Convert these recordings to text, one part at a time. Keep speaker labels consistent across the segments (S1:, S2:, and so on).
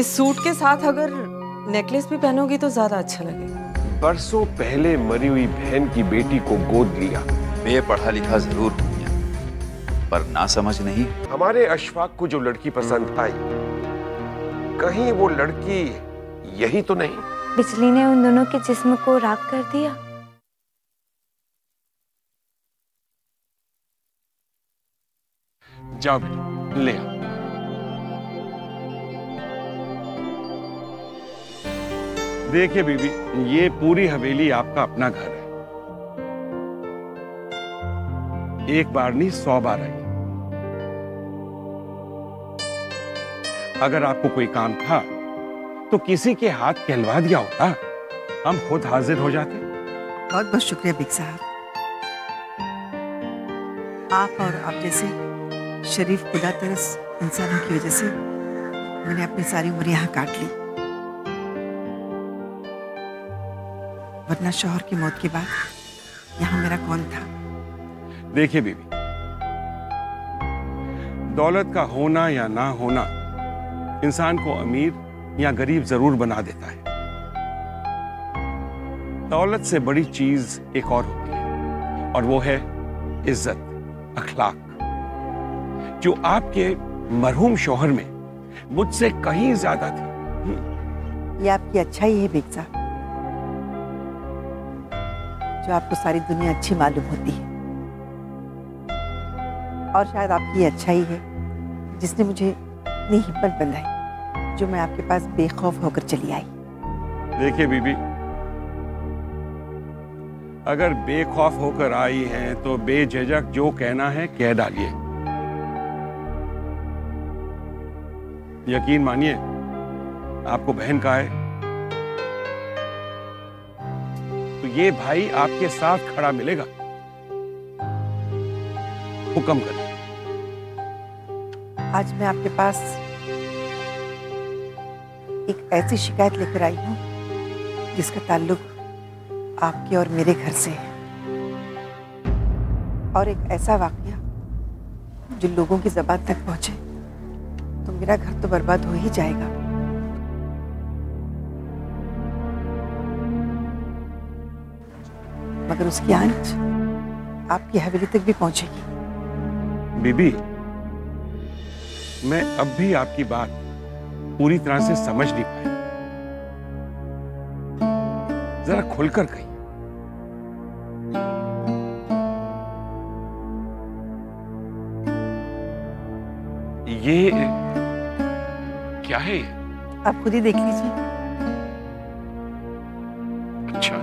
S1: इस सूट के साथ अगर नेकलेस भी पहनोगी तो ज्यादा अच्छा लगेगा।
S2: बरसों पहले मरी हुई बहन की बेटी को गोद लिया।
S3: मैं पढ़ा लिखा जरूर हूं पर ना समझ नहीं।
S2: हमारे अशफाक को जो लड़की पसंद आई, कहीं वो लड़की यही तो नहीं?
S4: बिजली ने उन दोनों के जिस्म को राख कर दिया।
S2: जाओ बेटा, ले आओ। देखिए बीबी, ये पूरी हवेली आपका अपना घर है। एक बार नहीं 100 बार आई। अगर आपको कोई काम था तो किसी के हाथ कहलवा दिया होता, हम खुद हाजिर हो जाते।
S5: बहुत बहुत शुक्रिया बिग साहब। आप और आप जैसे शरीफ खुदा तरस इंसानों की वजह से मैंने अपनी सारी उम्र यहाँ काट ली, वरना शौहर की मौत के बाद यहाँ मेरा कौन था।
S2: देखिए बीबी, दौलत का होना या ना होना इंसान को अमीर या गरीब जरूर बना देता है। दौलत से बड़ी चीज एक और होती है, और वो है इज्जत, अखलाक, जो आपके मरहूम शौहर में मुझसे कहीं ज्यादा थी।
S5: ये आपकी अच्छाई है बिग साहब, जो आपको सारी दुनिया अच्छी मालूम होती है, और शायद आपकी ये अच्छाई है जिसने मुझे इतनी हिम्मत बंधाई, जो मैं आपके पास बेखौफ होकर चली आई।
S2: देखिए बीबी, अगर बेखौफ होकर आई हैं तो बेझिझक जो कहना है कह डालिए। यकीन मानिए, आपको बहन का है तो ये भाई आपके साथ खड़ा मिलेगा। हुक्म करिए।
S5: आज मैं आपके पास एक ऐसी शिकायत लेकर आई हूं जिसका ताल्लुक आपके और मेरे घर से है, और एक ऐसा वाकया जो लोगों की ज़बान तक पहुंचे तो मेरा घर तो बर्बाद हो ही जाएगा। मगर उसकी आंच आपकी हवेली तक भी पहुंचेगी।
S2: बीबी, मैं अब भी आपकी बात पूरी तरह से समझ नहीं पाया, जरा खुलकर कहिए। ये क्या है?
S5: आप खुद ही देख लीजिए।
S2: अच्छा,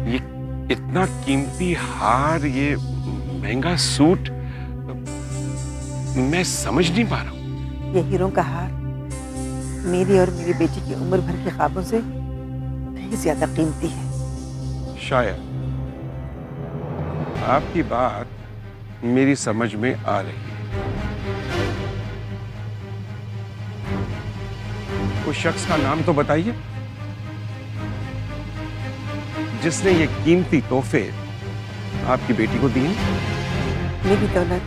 S2: ये इतना कीमती हार, ये महंगा सूट, मैं समझ नहीं पा रहा हूं।
S5: ये हीरों का हार मेरी और मेरी बेटी की उम्र भर के ख्वाबों से कहीं ज्यादा कीमती है।
S2: शायद आपकी बात मेरी समझ में आ रही है। उस शख्स का नाम तो बताइए जिसने ये कीमती तोहफे आपकी बेटी को दिए।
S5: मेरी दौलत,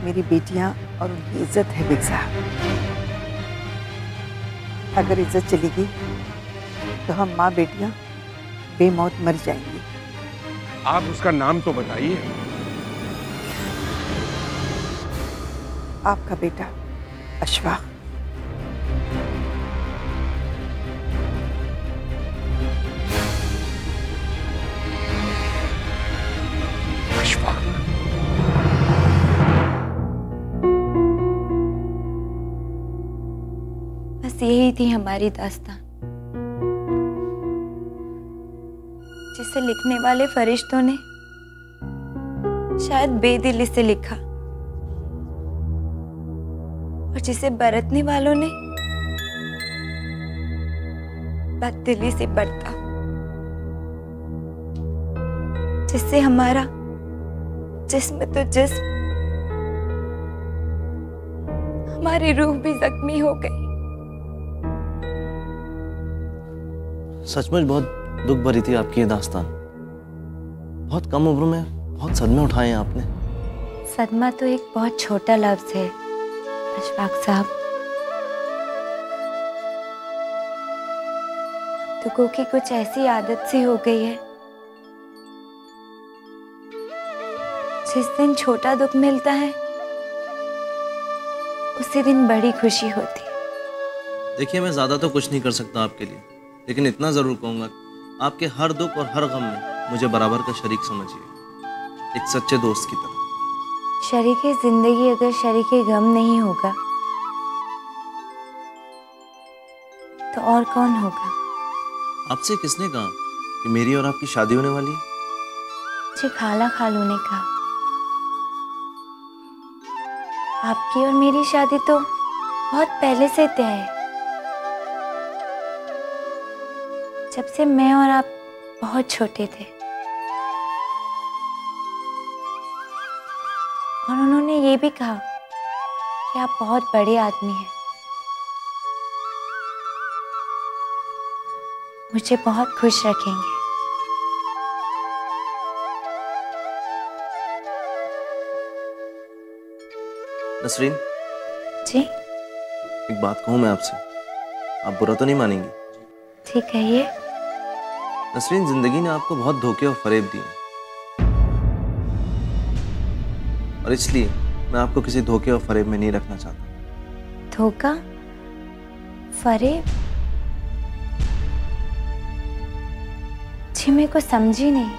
S5: मेरी बेटियां और उनकी इज्जत है बिग साहब। अगर इज्जत चलेगी तो हम माँ बेटियां बेमौत मर जाएंगी।
S2: आप उसका नाम तो बताइए।
S5: आपका बेटा अशफाक।
S2: अशफाक?
S4: बस यही थी हमारी दास्तान, जिसे लिखने वाले फरिश्तों ने शायद बेदिली से लिखा, और जिसे बरतने वालों ने बददिली से बरता, जिससे हमारा जिस्म तो जिस्म, हमारी रूह भी जख्मी हो गई।
S6: सचमुच बहुत दुख भरी थी आपकी ये दास्तान। बहुत कम उम्र में बहुत सदमे उठाए हैं आपने।
S4: सदमा तो एक बहुत छोटा लफ्ज है अशफाक साहब। दुखों की कुछ ऐसी आदत सी हो गई है, जिस दिन छोटा दुख मिलता है उसी दिन बड़ी खुशी होती है।
S6: देखिए, मैं ज़्यादा तो कुछ नहीं कर सकता आपके लिए, लेकिन इतना ज़रूर कहूँगा, आपके हर दुख और हर गम में मुझे बराबर का शरीक समझिए, एक सच्चे दोस्त की तरह।
S4: शरीके जिंदगी अगर शरीके गम नहीं होगा तो और कौन होगा?
S6: आपसे किसने कहा कि मेरी और आपकी शादी होने वाली है?
S4: मुझे खाला खालू ने कहा। आपकी और मेरी शादी तो बहुत पहले से तय है, जब से मैं और आप बहुत छोटे थे। और उन्होंने ये भी कहा कि आप बहुत बड़े आदमी हैं। मुझे बहुत खुश रखेंगे।
S6: नसरीन
S4: जी?
S6: एक बात कहूँ मैं आपसे, आप बुरा तो नहीं मानेंगी?
S4: ठीक है। ये
S6: नसरीन, जिंदगी ने आपको बहुत धोखे और फरेब दिए, और इसलिए मैं आपको किसी धोखे और फरेब में नहीं रखना चाहता।
S4: धोखा, फरेब? जी मैं कुछ समझी नहीं।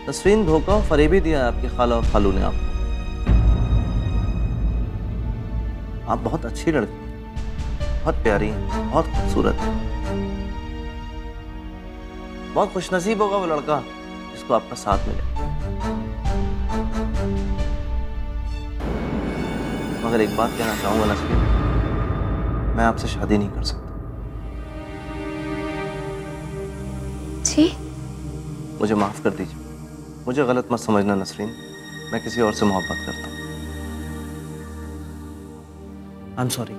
S6: नसरीन, धोखा और फरेब ही दिया है आपके खाला और खालू ने आपको। आप बहुत अच्छी लड़की हैं, बहुत प्यारी हैं, बहुत खूबसूरत हैं। बहुत खुशनसीब होगा वो लड़का जिसको आपका साथ मिले। मगर एक बात कहना चाहूंगा नसरीन, मैं आपसे शादी नहीं कर सकता।
S4: जी?
S6: मुझे माफ कर दीजिए, मुझे गलत मत समझना नसरीन, मैं किसी और से मोहब्बत करता हूँ। I am sorry.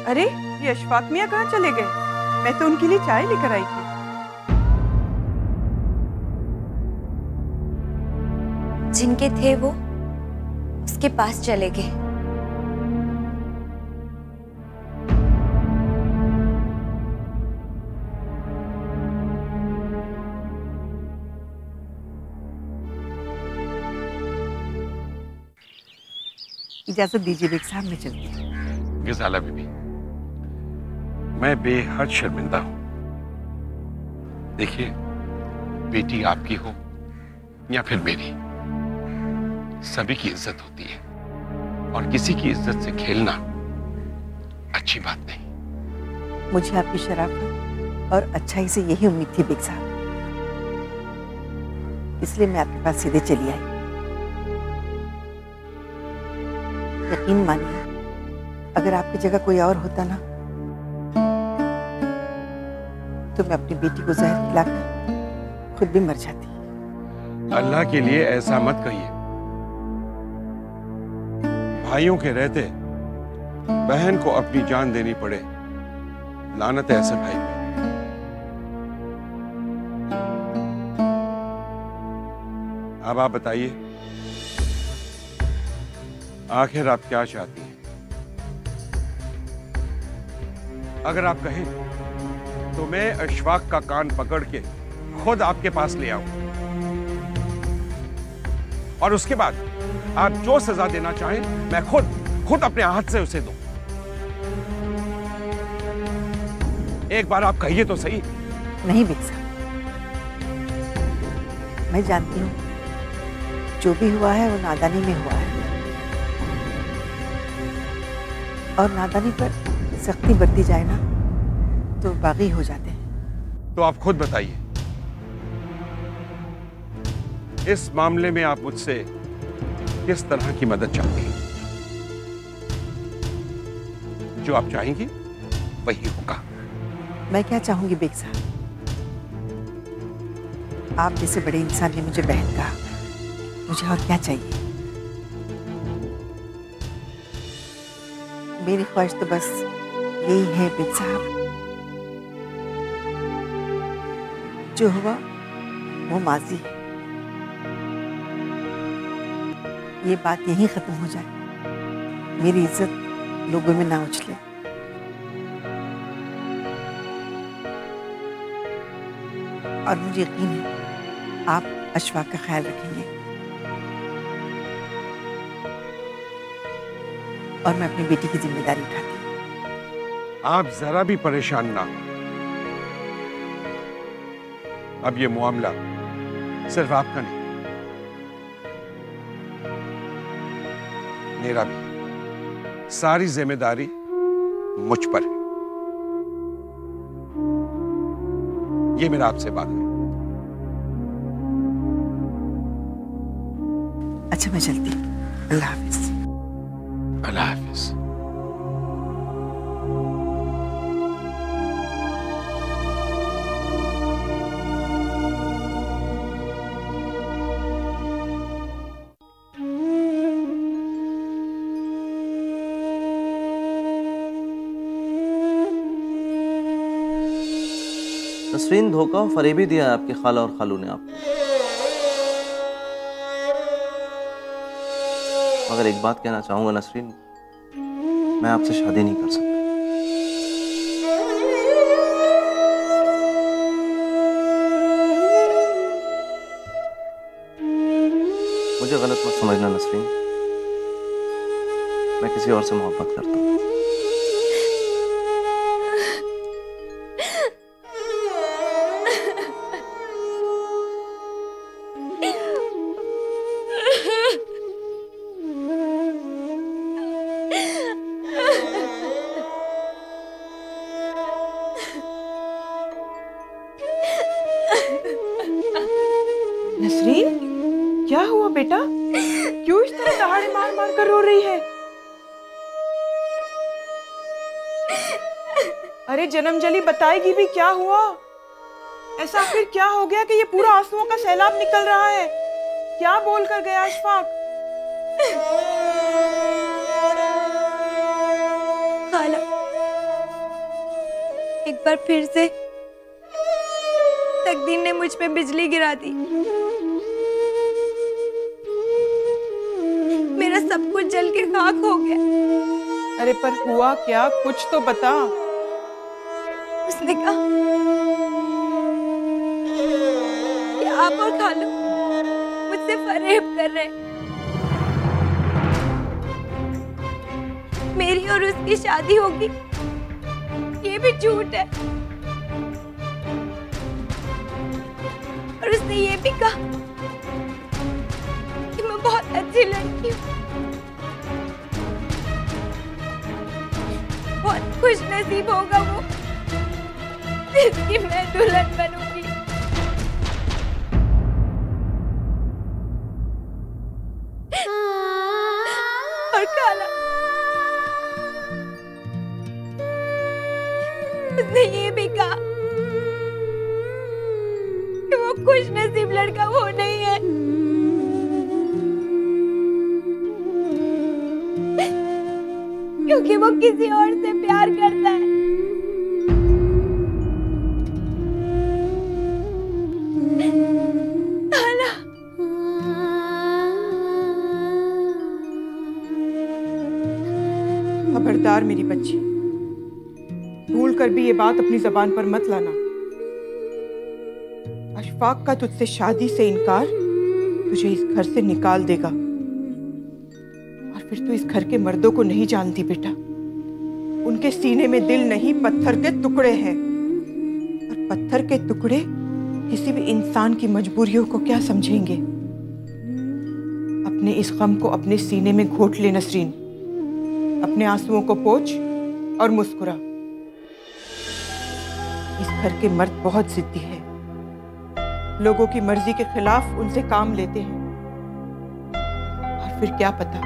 S5: अरे ये अशफाक मियाँ कहाँ चले गए? मैं तो उनके लिए चाय लेकर आई थी।
S4: जिनके थे वो उसके पास चले गए।
S5: इजाजत दीजिए बेग साहब, मैं चलती हूँ।
S2: गजाला बीबी, मैं बेहद शर्मिंदा हूं। देखिए, बेटी आपकी हो या फिर मेरी, सभी की इज्जत होती है, और किसी की इज्जत से खेलना अच्छी बात नहीं।
S5: मुझे आपकी शराफत और अच्छाई से यही उम्मीद थी बेग साहब, इसलिए मैं आपके पास सीधे चली आई। यकीन मानिए, अगर आपकी जगह कोई और होता ना, तो मैं अपनी बेटी को जहर खिलाकर खुद भी मर जाती।
S2: अल्लाह के लिए ऐसा मत कहिए। भाइयों के रहते बहन को अपनी जान देनी पड़े, लानत है ऐसे भाई पे। अब आप बताइए, आखिर आप क्या चाहती हैं? अगर आप कहें तो मैं अशफाक का कान पकड़ के खुद आपके पास ले आऊं, और उसके बाद आप जो सजा देना चाहें मैं खुद अपने हाथ से उसे दूं। एक बार आप कहिए तो सही।
S5: नहीं बेग साहब, मैं जानती हूँ जो भी हुआ है वो नादानी में हुआ है, और नादानी पर सख्ती बरती जाए ना तो बागी हो जाते हैं।
S2: तो आप खुद बताइए, इस मामले में आप मुझसे किस तरह की मदद चाहती हैं? जो आप चाहेंगी वही होगा।
S5: मैं क्या चाहूंगी बेग साहब, आप जैसे बड़े इंसान ने मुझे बहन कहा, मुझे और क्या चाहिए। मेरी ख्वाहिश तो बस यही है बिन साहब, जो हुआ वो माजी है, ये बात यहीं खत्म हो जाए, मेरी इज्जत लोगों में ना उछले। और मुझे यकीन है आप अशफाक का ख्याल रखेंगे और मैं अपनी बेटी की जिम्मेदारी उठाती हूँ।
S2: आप जरा भी परेशान ना हो। अब ये मामला सिर्फ आपका नहीं, मेरा भी। सारी जिम्मेदारी मुझ पर है। ये मेरा आपसे बात है।
S5: अच्छा मैं चलती हूँ, अल्लाह हाफिज।
S2: अल्लाह हाफिज।
S6: नसरीन, धोखा और फरेबी दिया है आपकी खाला और खालू ने आपको। मगर एक बात कहना चाहूंगा नसरीन, मैं आपसे शादी नहीं कर सकता। मुझे गलत मत समझना नसरीन, मैं किसी और से मोहब्बत करता हूँ।
S1: नसरीन, क्या हुआ बेटा? क्यों इस तरह दहाड़े मार मार कर रो रही है? अरे जन्मजली बताएगी भी क्या हुआ? ऐसा आखिर क्या हो गया कि ये पूरा आंसुओं का सैलाब निकल रहा है? क्या बोल कर गया अशफाक?
S4: खाला, एक बार फिर से तकदीर ने मुझ पे बिजली गिरा दी। मेरा सब कुछ जल के खाक हो गया।
S1: अरे पर हुआ क्या? कुछ तो बता।
S4: उसने कहा कि आप और खालू मुझसे फरेब कर रहे हैं। मेरी और उसकी शादी होगी, ये भी झूठ है। और उसने ये भी कहा कि मैं बहुत अच्छी लड़की हूँ, बहुत खुश नसीब होगा वो जिसकी मैं दुल्हन बनूंगी। और खाला, उसने ये भी कहा कि वो खुश नसीब लड़का वो नहीं है, क्योंकि वो किसी और से प्यार करता है। खाला,
S1: खबरदार मेरी बच्ची, भूल कर भी ये बात अपनी जबान पर मत लाना। अशफाक का तुझसे शादी से इनकार तुझे इस घर से निकाल देगा। और फिर तू इस घर के मर्दों को नहीं जानती बेटा। उनके सीने में दिल नहीं, पत्थर के टुकड़े हैं। और पत्थर के टुकड़े किसी भी इंसान की मजबूरियों को क्या समझेंगे। अपने इस गम को अपने सीने में घोट ले नसरीन। अपने आंसुओं को पोंछ और मुस्कुरा। इस घर के मर्द बहुत जिद्दी है, लोगों की मर्जी के खिलाफ उनसे काम लेते हैं। और फिर क्या पता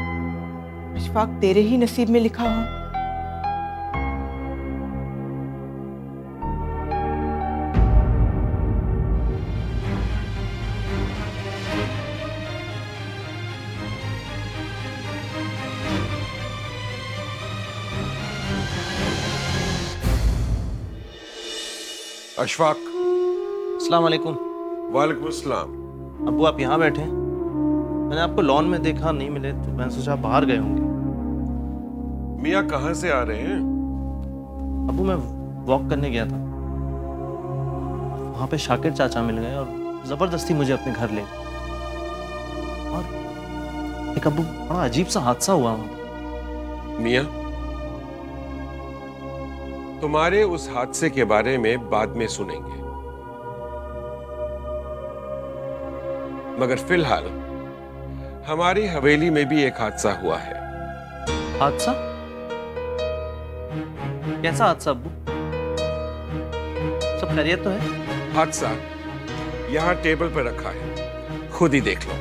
S1: अशफाक तेरे ही नसीब में लिखा हो।
S2: अशफाक।
S6: अस्सलाम वालेकुम।
S2: वालेकुम अस्सलाम।
S6: अब्बू आप यहाँ बैठे हैं? मैंने आपको लॉन में देखा, नहीं मिले तो मैंने सोचा आप बाहर गए होंगे।
S2: मियाँ कहाँ से आ रहे हैं?
S6: अब्बू मैं वॉक करने गया था, वहाँ पे शाकिर चाचा मिल गए और जबरदस्ती मुझे अपने घर ले गए। और एक अब्बू बड़ा अजीब सा हादसा हुआ वहाँ पे।
S2: मियाँ, तुम्हारे उस हादसे के बारे में बाद में सुनेंगे, मगर फिलहाल हमारी हवेली में भी एक हादसा हुआ है।
S6: हादसा? कैसा हादसा अब्बू? सब खैरियत तो है?
S2: हादसा यहां टेबल पर रखा है, खुद ही देख लो।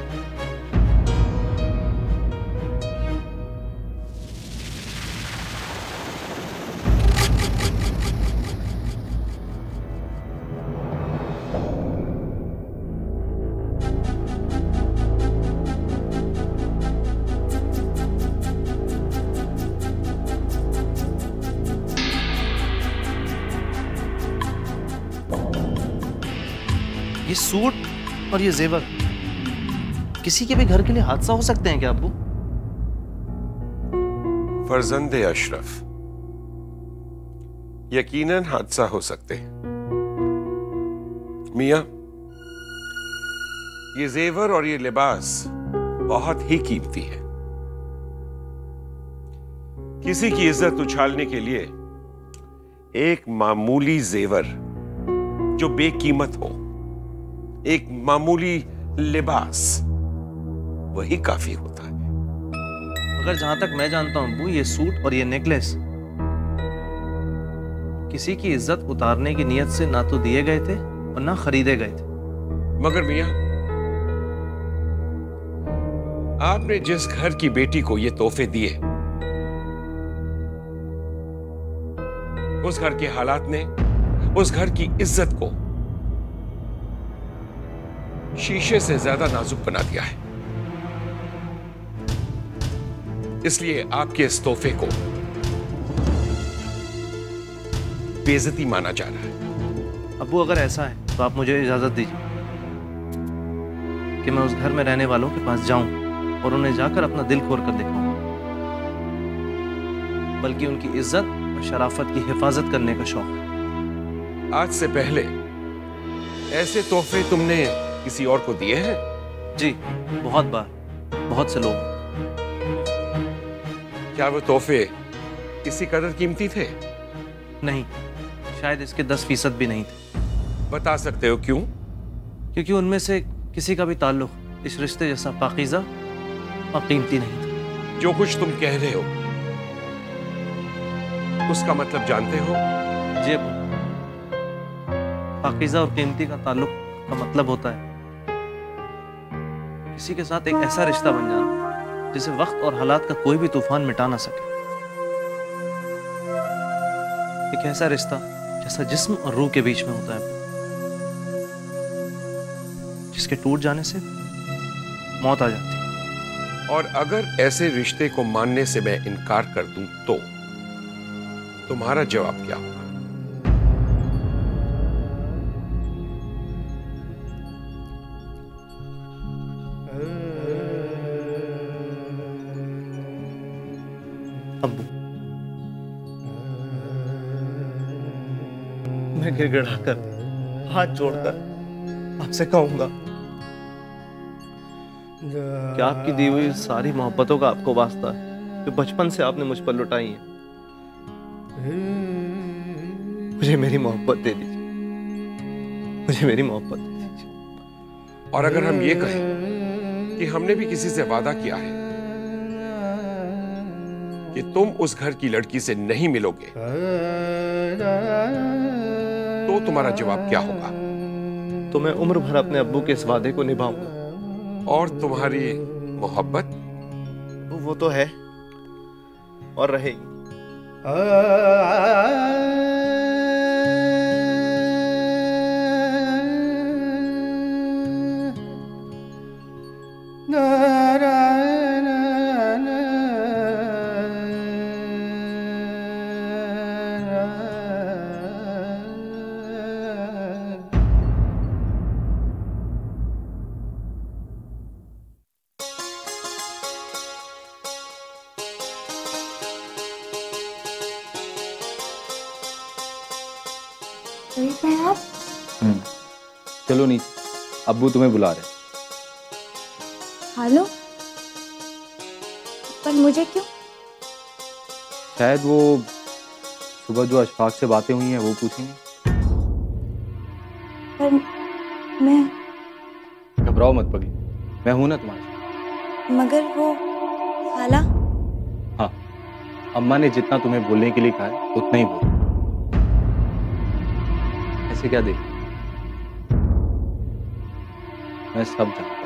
S6: ये सूट और ये जेवर किसी के भी घर के लिए हादसा हो सकते हैं क्या अब्बू?
S2: फर्जंदे अशरफ, यकीनन हादसा हो सकते हैं। मियां, ये जेवर और ये लिबास बहुत ही कीमती है। किसी की इज्जत उछालने के लिए एक मामूली जेवर जो बेकीमत हो, एक मामूली लिबास, वही काफी होता है।
S6: मगर जहां तक मैं जानता हूं अब्बू, ये सूट और ये नेकलेस किसी की इज्जत उतारने की नियत से ना तो दिए गए थे और ना खरीदे गए थे।
S2: मगर मियां, आपने जिस घर की बेटी को ये तोहफे दिए, उस घर के हालात ने उस घर की इज्जत को शीशे से ज्यादा नाजुक बना दिया है। इसलिए आपके इस तोहफे को बेइज्जती माना जा रहा है।
S6: अब्बू अगर ऐसा है तो आप मुझे इजाजत दीजिए कि मैं उस घर में रहने वालों के पास जाऊं और उन्हें जाकर अपना दिल खोल कर दिखाऊं, बल्कि उनकी इज्जत और शराफत की हिफाजत करने का शौक है।
S2: आज से पहले ऐसे तोहफे तुमने किसी और को दिए हैं?
S6: जी, बहुत बार, बहुत से लोग।
S2: क्या वो तोहफे इसी कदर कीमती थे?
S6: नहीं, शायद इसके 10% भी नहीं थे।
S2: बता सकते हो क्यों?
S6: क्योंकि उनमें से किसी का भी ताल्लुक इस रिश्ते जैसा पाकीज़ा और कीमती नहीं था।
S2: जो कुछ तुम कह रहे हो उसका मतलब जानते हो?
S6: जी अब्बू, पाकीज़ा और कीमती का ताल्लुक का मतलब होता है किसी के साथ एक ऐसा रिश्ता बन जाना जिसे वक्त और हालात का कोई भी तूफान मिटा ना सके। एक ऐसा रिश्ता जैसा जिस्म और रूह के बीच में होता है, जिसके टूट जाने से मौत आ जाती है।
S2: और अगर ऐसे रिश्ते को मानने से मैं इनकार कर दूं तो तुम्हारा जवाब क्या होगा?
S6: अब्बू, मैं गिड़गिड़ाकर हाथ जोड़कर आपसे कहूंगा कि आपकी दी हुई सारी मोहब्बतों का आपको वास्ता है जो बचपन से आपने मुझ पर लुटाई है। मुझे मेरी मोहब्बत दे दीजिए, मुझे मेरी मोहब्बत दे दीजिए।
S2: और अगर हम ये कहें कि हमने भी किसी से वादा किया है कि तुम उस घर की लड़की से नहीं मिलोगे, तो तुम्हारा जवाब क्या होगा?
S6: तो मैं उम्र भर अपने अब्बू के इस वादे को निभाऊंगा।
S2: और तुम्हारी मोहब्बत?
S6: वो तो है और रहेगी।
S4: शरीफ हैं आप?
S7: चलो नीचे, अब्बू तुम्हें बुला रहे हैं।
S4: हेलो, पर मुझे क्यों?
S7: शायद वो सुबह जो अशफाक से बातें हुई हैं वो पूछेंगे।
S4: पर मैं,
S7: घबराओ मत पगली, मैं हूं ना तुम्हारे साथ।
S4: मगर वो खाला।
S7: हाँ, अम्मा ने जितना तुम्हें बोलने के लिए कहा है उतना ही बोलो। ऐसे क्या देख, मैं सब जानता हूं।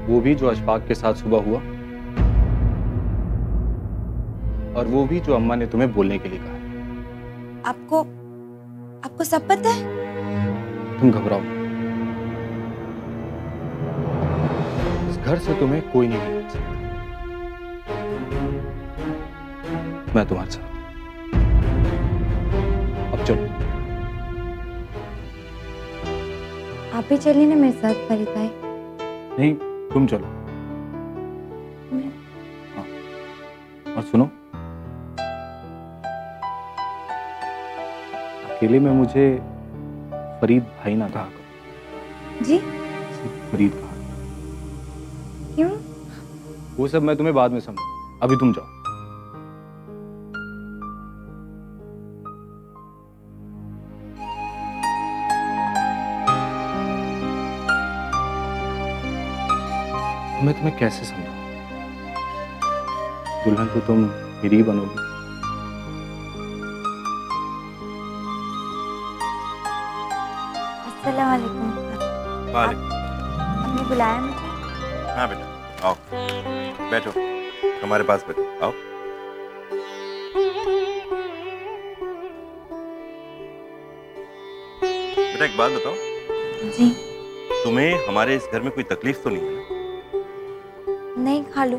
S7: वो भी जो अशफाक के साथ सुबह हुआ, और वो भी जो अम्मा ने तुम्हें बोलने के लिए कहा है।
S4: आपको सब पता है?
S7: तुम घबराओ, इस घर से तुम्हें कोई नहीं निकाल सकता। मैं तुम्हारे साथ। अब चलो।
S4: आप ही चलिए ना मेरे साथ फरीद भाई।
S7: नहीं, तुम चलो। हाँ, और सुनो, अकेले में मुझे फरीद भाई ना कहा करो।
S4: जी?
S7: सिर्फ फरीद कहा।
S4: क्यों?
S7: वो सब मैं तुम्हें बाद में समझाऊं, अभी तुम जाओ। मैं तुम्हें कैसे समझाऊं? दुल्हन तो तुम मेरी ही बनोगी।
S4: अस्सलाम वालेकुम। आपने बुलाया मुझे?
S3: हाँ बेटा, आओ बैठो, हमारे पास बैठो, आओ। बेटा एक बात बताओ,
S4: जी?
S3: तुम्हें हमारे इस घर में कोई तकलीफ तो नहीं है ना?
S4: नहीं खालू।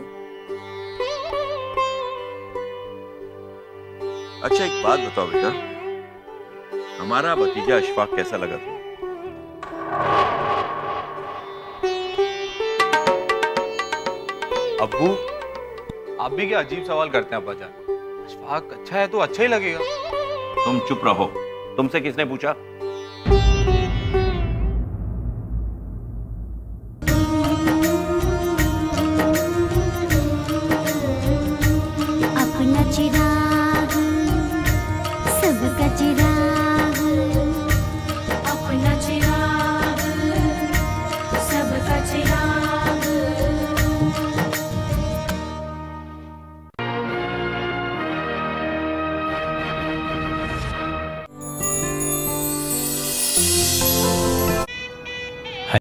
S3: अच्छा एक बात बताओ बेटा, हमारा भतीजा अशफाक कैसा लगा तुम्हें?
S7: अब्बू, आप भी क्या अजीब सवाल करते हैं अब्बाजान? अशफाक अच्छा है तो अच्छा ही लगेगा।
S3: तुम चुप रहो, तुमसे किसने पूछा?